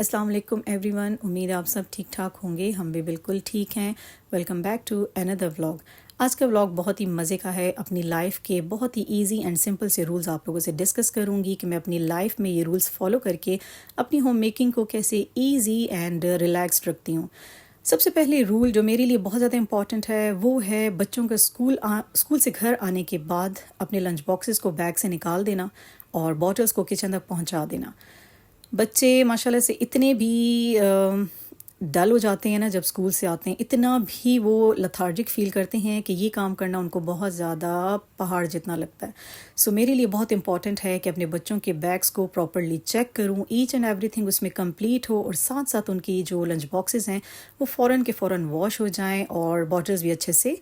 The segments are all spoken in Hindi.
अस्सलाम वालेकुम एवरीवन। उम्मीद है आप सब ठीक ठाक होंगे। हम भी बिल्कुल ठीक हैं। Welcome back to another vlog. आज का व्लॉग बहुत ही मज़े का है। अपनी लाइफ के बहुत ही इजी एंड सिंपल से रूल्स आप लोगों से डिस्कस करूंगी कि मैं अपनी लाइफ में ये रूल्स फॉलो करके अपनी होम मेकिंग को कैसे ईजी एंड रिलैक्स्ड रखती हूँ। सबसे पहले रूल जो मेरे लिए बहुत ज़्यादा इम्पॉर्टेंट है वो है बच्चों का स्कूल से घर आने के बाद अपने लंच बॉक्सेस को बैग से निकाल देना और बॉटल्स को किचन तक पहुंचा देना। बच्चे माशाल्लाह से इतने भी डल हो जाते हैं ना जब स्कूल से आते हैं, इतना भी वो लथार्जिक फ़ील करते हैं कि ये काम करना उनको बहुत ज़्यादा पहाड़ जितना लगता है। सो मेरे लिए बहुत इंपॉर्टेंट है कि अपने बच्चों के बैग्स को प्रॉपरली चेक करूं, ईच एंड एवरीथिंग उसमें कंप्लीट हो और साथ साथ उनकी जो लंच बॉक्सेस हैं वो फ़ौरन के फ़ौरन वॉश हो जाएं और बॉटल्स भी अच्छे से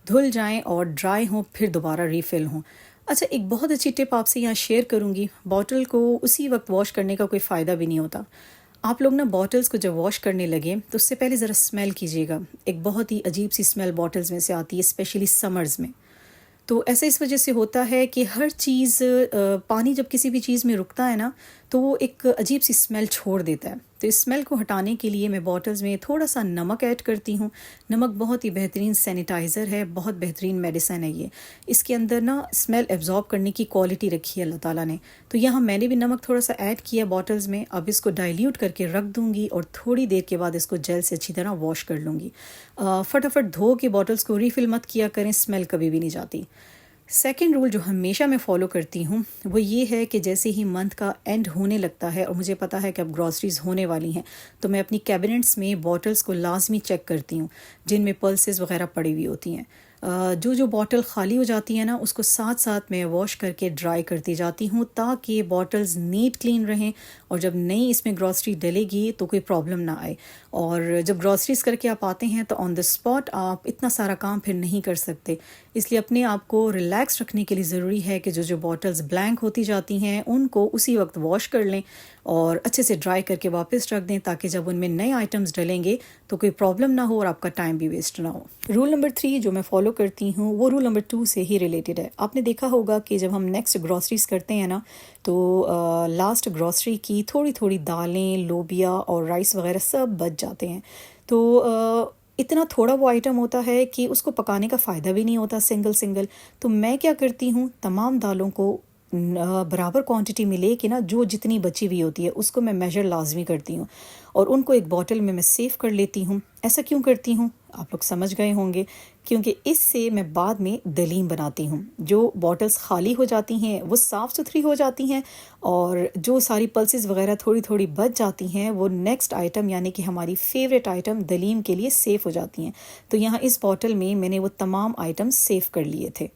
धुल जाएं और ड्राई हों, फिर दोबारा रीफ़िल हों। अच्छा, एक बहुत अच्छी टिप आपसे यहाँ शेयर करूँगी। बॉटल को उसी वक्त वॉश करने का कोई फ़ायदा भी नहीं होता। आप लोग ना बॉटल्स को जब वॉश करने लगे तो उससे पहले ज़रा स्मेल कीजिएगा। एक बहुत ही अजीब सी स्मेल बॉटल्स में से आती है, स्पेशली समर्स में। तो ऐसा इस वजह से होता है कि हर चीज़ पानी जब किसी भी चीज़ में रुकता है ना तो वो एक अजीब सी स्मेल छोड़ देता है। तो इस स्मेल को हटाने के लिए मैं बॉटल्स में थोड़ा सा नमक ऐड करती हूँ। नमक बहुत ही बेहतरीन सैनिटाइज़र है, बहुत बेहतरीन मेडिसिन है ये। इसके अंदर ना स्मेल एब्जॉर्ब करने की क्वालिटी रखी है अल्लाह ताला ने। तो यहाँ मैंने भी नमक थोड़ा सा ऐड किया बॉटल्स में। अब इसको डाइल्यूट करके रख दूँगी और थोड़ी देर के बाद इसको जेल से अच्छी तरह वॉश कर लूँगी। फटाफट धो के बॉटल्स को रीफ़िल मत किया करें, स्मेल कभी भी नहीं जाती। सेकेंड रूल जो हमेशा मैं फ़ॉलो करती हूँ वो ये है कि जैसे ही मंथ का एंड होने लगता है और मुझे पता है कि अब ग्रॉसरीज़ होने वाली हैं तो मैं अपनी कैबिनेट्स में बॉटल्स को लाजमी चेक करती हूँ जिनमें पल्सेस वगैरह पड़ी हुई होती हैं। जो बॉटल ख़ाली हो जाती है ना उसको साथ साथ मैं वॉश करके ड्राई करती जाती हूँ ताकि बॉटल्स नीट क्लीन रहें और जब नई इसमें ग्रॉसरी डलेगी तो कोई प्रॉब्लम ना आए। और जब ग्रॉसरीज़ करके आप आते हैं तो ऑन द स्पॉट आप इतना सारा काम फिर नहीं कर सकते। इसलिए अपने आप को रिलैक्स रखने के लिए ज़रूरी है कि जो बॉटल्स ब्लैंक होती जाती हैं उनको उसी वक्त वॉश कर लें और अच्छे से ड्राई करके वापस रख दें ताकि जब उनमें नए आइटम्स डलेंगे तो कोई प्रॉब्लम ना हो और आपका टाइम भी वेस्ट ना हो। रूल नंबर 3 जो मैं फॉलो करती हूँ वो रूल नंबर 2 से ही रिलेटेड है। आपने देखा होगा कि जब हम नेक्स्ट ग्रॉसरीज करते हैं ना तो लास्ट ग्रॉसरी की थोड़ी थोड़ी दालें, लोबिया और राइस वगैरह सब बच जाते हैं। तो इतना थोड़ा वो आइटम होता है कि उसको पकाने का फ़ायदा भी नहीं होता सिंगल सिंगल। तो मैं क्या करती हूँ, तमाम दालों को बराबर क्वांटिटी में लेके ना जो जितनी बची हुई होती है उसको मैं मेजर लाजमी करती हूँ और उनको एक बॉटल में मैं सेव कर लेती हूँ। ऐसा क्यों करती हूँ आप लोग समझ गए होंगे, क्योंकि इससे मैं बाद में दलीम बनाती हूँ। जो बॉटल्स खाली हो जाती हैं वो साफ़ सुथरी हो जाती हैं और जो सारी पल्सेस वगैरह थोड़ी थोड़ी बच जाती हैं वो नेक्स्ट आइटम यानी कि हमारी फेवरेट आइटम दलीम के लिए सेफ़ हो जाती हैं। तो यहाँ इस बॉटल में मैंने वो तमाम आइटम सेव कर लिए थे।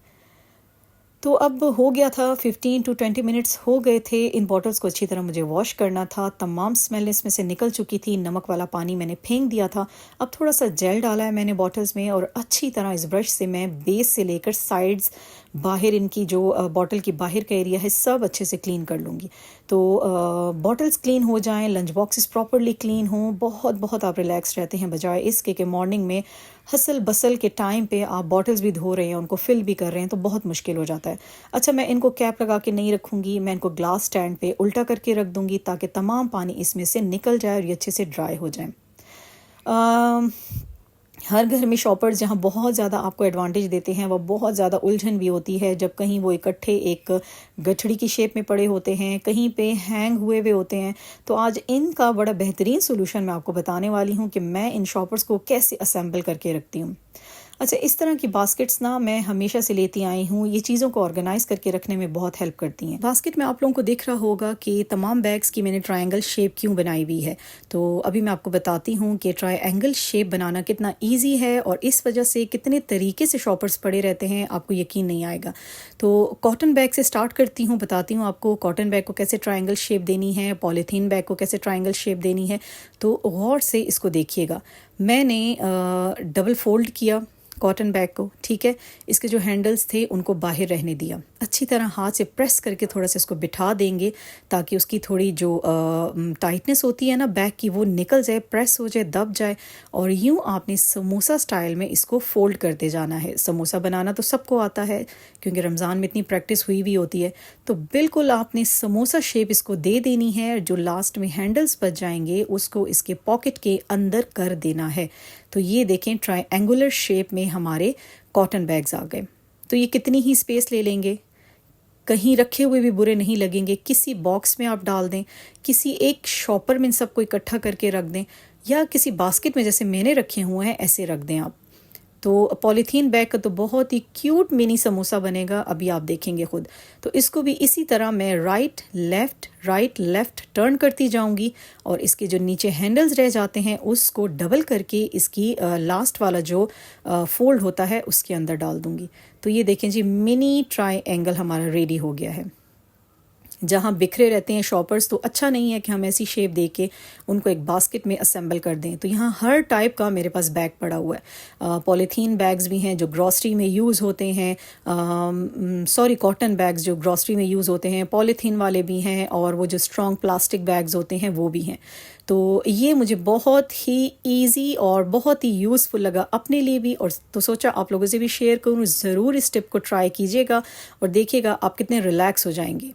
तो अब हो गया था 15 to 20 मिनट्स हो गए थे। इन बॉटल्स को अच्छी तरह मुझे वॉश करना था। तमाम स्मेल इसमें से निकल चुकी थी। नमक वाला पानी मैंने फेंक दिया था। अब थोड़ा सा जेल डाला है मैंने बॉटल्स में और अच्छी तरह इस ब्रश से मैं बेस से लेकर साइड्स, बाहर इनकी जो बॉटल की बाहर का एरिया है सब अच्छे से क्लीन कर लूँगी। तो बॉटल्स क्लीन हो जाएं, लंच बॉक्सेस प्रॉपरली क्लीन हों, बहुत बहुत आप रिलैक्स रहते हैं बजाय इसके कि मॉर्निंग में हसल बसल के टाइम पे आप बॉटल्स भी धो रहे हैं, उनको फिल भी कर रहे हैं तो बहुत मुश्किल हो जाता है। अच्छा, मैं इनको कैप लगा के नहीं रखूँगी, मैं इनको ग्लास स्टैंड पे उल्टा करके रख दूँगी ताकि तमाम पानी इसमें से निकल जाए और ये अच्छे से ड्राई हो जाए। हर घर में शॉपर्स जहाँ बहुत ज़्यादा आपको एडवांटेज देते हैं, वह बहुत ज़्यादा उलझन भी होती है जब कहीं वो इकट्ठे एक गठड़ी की शेप में पड़े होते हैं, कहीं पे हैंग हुए हुए होते हैं। तो आज इनका बड़ा बेहतरीन सोल्यूशन मैं आपको बताने वाली हूँ कि मैं इन शॉपर्स को कैसे असेंबल करके रखती हूँ। अच्छा, इस तरह की बास्केट्स ना मैं हमेशा से लेती आई हूँ। ये चीज़ों को ऑर्गेनाइज करके रखने में बहुत हेल्प करती हैं। बास्केट में आप लोगों को दिख रहा होगा कि तमाम बैग्स की मैंने ट्रायंगल शेप क्यों बनाई हुई है। तो अभी मैं आपको बताती हूँ कि ट्रायंगल शेप बनाना कितना ईजी है और इस वजह से कितने तरीके से शॉपर्स पड़े रहते हैं, आपको यकीन नहीं आएगा। तो कॉटन बैग से स्टार्ट करती हूँ, बताती हूँ आपको कॉटन बैग को कैसे ट्रायंगल शेप देनी है, पॉलीथीन बैग को कैसे ट्रायंगल शेप देनी है। तो गौर से इसको देखिएगा। मैंने डबल फोल्ड किया कॉटन बैग को, ठीक है। इसके जो हैंडल्स थे उनको बाहर रहने दिया, अच्छी तरह हाथ से प्रेस करके थोड़ा सा इसको बिठा देंगे ताकि उसकी थोड़ी जो टाइटनेस होती है ना बैग की वो निकल जाए, प्रेस हो जाए, दब जाए। और यूँ आपने समोसा स्टाइल में इसको फोल्ड करते जाना है। समोसा बनाना तो सबको आता है क्योंकि रमज़ान में इतनी प्रैक्टिस हुई भी होती है। तो बिल्कुल आपने समोसा शेप इसको दे देनी है। जो लास्ट में हैंडल्स बच जाएंगे उसको इसके पॉकेट के अंदर कर देना है। तो ये देखें ट्रायंगुलर शेप में हमारे कॉटन बैग्स आ गए। तो ये कितनी ही स्पेस ले लेंगे, कहीं रखे हुए भी बुरे नहीं लगेंगे। किसी बॉक्स में आप डाल दें, किसी एक शॉपर में इन सबको इकट्ठा करके रख दें, या किसी बास्केट में जैसे मैंने रखे हुए हैं ऐसे रख दें आप। तो पॉलीथीन बैग का तो बहुत ही क्यूट मिनी समोसा बनेगा, अभी आप देखेंगे खुद। तो इसको भी इसी तरह मैं राइट लेफ़्ट टर्न करती जाऊंगी और इसके जो नीचे हैंडल्स रह जाते हैं उसको डबल करके इसकी लास्ट वाला जो फोल्ड होता है उसके अंदर डाल दूंगी। तो ये देखें जी, मिनी ट्रायंगल हमारा रेडी हो गया है। जहाँ बिखरे रहते हैं शॉपर्स तो अच्छा नहीं है कि हम ऐसी शेप दे के उनको एक बास्केट में असेंबल कर दें। तो यहाँ हर टाइप का मेरे पास बैग पड़ा हुआ है। पॉलीथीन बैग्स भी हैं जो ग्रॉसरी में यूज़ होते हैं, कॉटन बैग्स जो ग्रॉसरी में यूज़ होते हैं, पॉलीथीन वाले भी हैं, और वो जो स्ट्रॉन्ग प्लास्टिक बैग्स होते हैं वो भी हैं। तो ये मुझे बहुत ही इजी और बहुत ही यूज़फुल लगा अपने लिए भी, और तो सोचा आप लोगों से भी शेयर करूँ। ज़रूर इस टिप को ट्राई कीजिएगा और देखिएगा आप कितने रिलैक्स हो जाएंगे।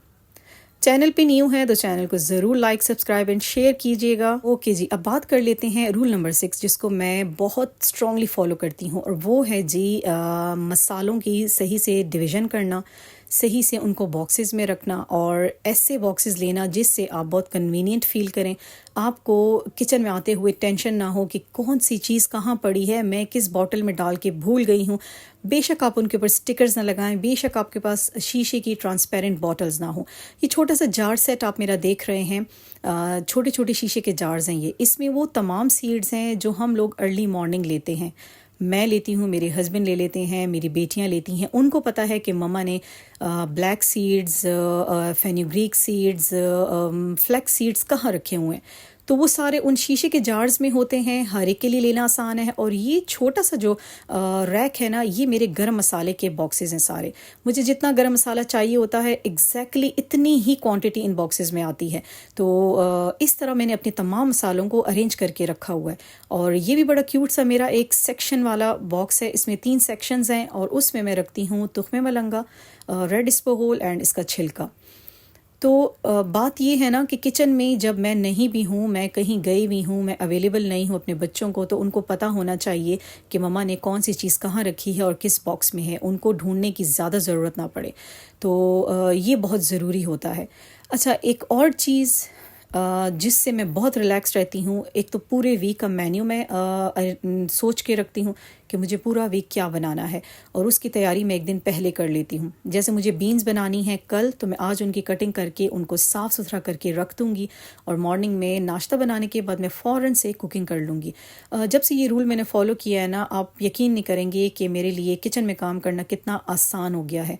चैनल पे न्यू है तो चैनल को ज़रूर लाइक, सब्सक्राइब एंड शेयर कीजिएगा। ओके जी, अब बात कर लेते हैं रूल नंबर 6 जिसको मैं बहुत स्ट्रांगली फॉलो करती हूँ, और वो है जी मसालों की सही से डिवीज़न करना, सही से उनको बॉक्सेस में रखना, और ऐसे बॉक्सेस लेना जिससे आप बहुत कन्वीनियंट फ़ील करें। आपको किचन में आते हुए टेंशन ना हो कि कौन सी चीज़ कहाँ पड़ी है, मैं किस बॉटल में डाल के भूल गई हूँ। बेशक आप उनके ऊपर स्टिकर्स ना लगाएं, बेशक आपके पास शीशे की ट्रांसपेरेंट बॉटल्स ना हो। ये छोटा सा जार सेट आप मेरा देख रहे हैं, छोटे छोटे शीशे के जार्स हैं ये। इसमें वो तमाम सीड्स हैं जो हम लोग अर्ली मॉर्निंग लेते हैं। मैं लेती हूँ, मेरे हस्बैंड ले लेते हैं, मेरी बेटियाँ लेती हैं। उनको पता है कि मम्मा ने black seeds, fenugreek seeds, flax seeds कहाँ रखे हुए हैं। तो वो सारे उन शीशे के जार्स में होते हैं, हर एक के लिए लेना आसान है। और ये छोटा सा जो रैक है ना, ये मेरे गरम मसाले के बॉक्सेस हैं सारे। मुझे जितना गरम मसाला चाहिए होता है एग्जैक्टली इतनी ही क्वांटिटी इन बॉक्सेस में आती है। तो इस तरह मैंने अपने तमाम मसालों को अरेंज करके रखा हुआ है। और ये भी बड़ा क्यूट सा मेरा एक सेक्शन वाला बॉक्स है, इसमें 3 सेक्शंस हैं, और उसमें मैं रखती हूँ तुख्मे मलंगा, रेड स्पोहोल एंड इसका छिलका। तो बात ये है ना कि किचन में जब मैं नहीं भी हूँ, मैं कहीं गई हुई हूँ, मैं अवेलेबल नहीं हूँ अपने बच्चों को, तो उनको पता होना चाहिए कि मम्मा ने कौन सी चीज़ कहाँ रखी है और किस बॉक्स में है, उनको ढूंढने की ज़्यादा ज़रूरत ना पड़े। तो ये बहुत ज़रूरी होता है। अच्छा, एक और चीज़ जिससे मैं बहुत रिलैक्स रहती हूँ, एक तो पूरे वीक का मेन्यू मैं सोच के रखती हूँ कि मुझे पूरा वीक क्या बनाना है, और उसकी तैयारी मैं एक दिन पहले कर लेती हूँ। जैसे मुझे बीन्स बनानी है कल, तो मैं आज उनकी कटिंग करके उनको साफ़ सुथरा करके रख दूँगी, और मॉर्निंग में नाश्ता बनाने के बाद मैं फ़ौरन से कुकिंग कर लूँगी। जब से ये रूल मैंने फ़ॉलो किया है ना, आप यकीन नहीं करेंगे कि मेरे लिए किचन में काम करना कितना आसान हो गया है।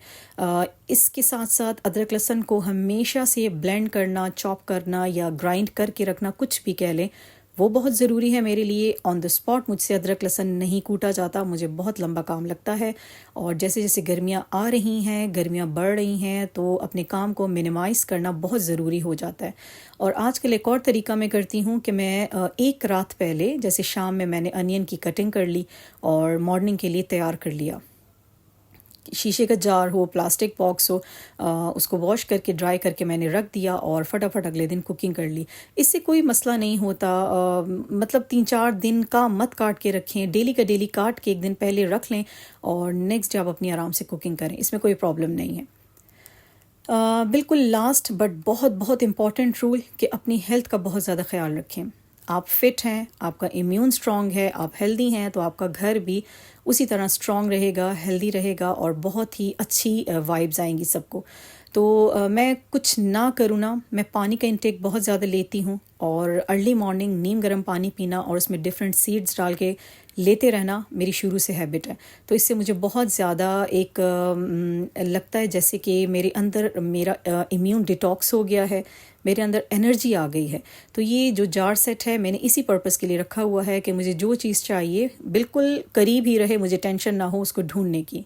इसके साथ साथ अदरक लहसुन को हमेशा से ब्लेंड करना, चॉप करना या ग्राइंड करके रखना, कुछ भी कह लें, वो बहुत ज़रूरी है मेरे लिए। ऑन द स्पॉट मुझसे अदरक लहसुन नहीं कूटा जाता, मुझे बहुत लंबा काम लगता है। और जैसे जैसे गर्मियाँ आ रही हैं, गर्मियाँ बढ़ रही हैं, तो अपने काम को मिनिमाइज़ करना बहुत ज़रूरी हो जाता है। और आजकल एक और तरीका मैं करती हूँ कि मैं एक रात पहले, जैसे शाम में मैंने अनियन की कटिंग कर ली और मॉर्निंग के लिए तैयार कर लिया। शीशे का जार हो, प्लास्टिक बॉक्स हो, उसको वॉश करके ड्राई करके मैंने रख दिया और फटाफट अगले दिन कुकिंग कर ली। इससे कोई मसला नहीं होता। मतलब 3-4 दिन का मत काट के रखें, डेली का डेली काट के एक दिन पहले रख लें और नेक्स्ट डे आप अपनी आराम से कुकिंग करें, इसमें कोई प्रॉब्लम नहीं है। बिल्कुल लास्ट बट बहुत बहुत इम्पॉर्टेंट रूल कि अपनी हेल्थ का बहुत ज़्यादा ख्याल रखें। आप फिट हैं, आपका इम्यून स्ट्रॉन्ग है, आप हेल्दी हैं, तो आपका घर भी उसी तरह स्ट्रॉन्ग रहेगा, हेल्दी रहेगा, और बहुत ही अच्छी वाइब्स आएंगी सबको। तो मैं कुछ ना करूँ ना, मैं पानी का इंटेक बहुत ज़्यादा लेती हूँ, और अर्ली मॉर्निंग नीम गर्म पानी पीना और उसमें डिफरेंट सीड्स डाल के लेते रहना मेरी शुरू से हैबिट है। तो इससे मुझे बहुत ज़्यादा एक लगता है जैसे कि मेरे अंदर मेरा इम्यून डिटॉक्स हो गया है, मेरे अंदर एनर्जी आ गई है। तो ये जो जार सेट है मैंने इसी पर्पस के लिए रखा हुआ है कि मुझे जो चीज़ चाहिए बिल्कुल करीब ही रहे, मुझे टेंशन ना हो उसको ढूंढने की।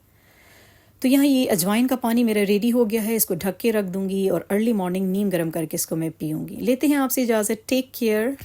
तो यहाँ ये अजवाइन का पानी मेरा रेडी हो गया है, इसको ढक के रख दूंगी और अर्ली मॉर्निंग नीम गर्म करके इसको मैं पीऊँगी। लेते हैं आपसे इजाज़त, टेक केयर।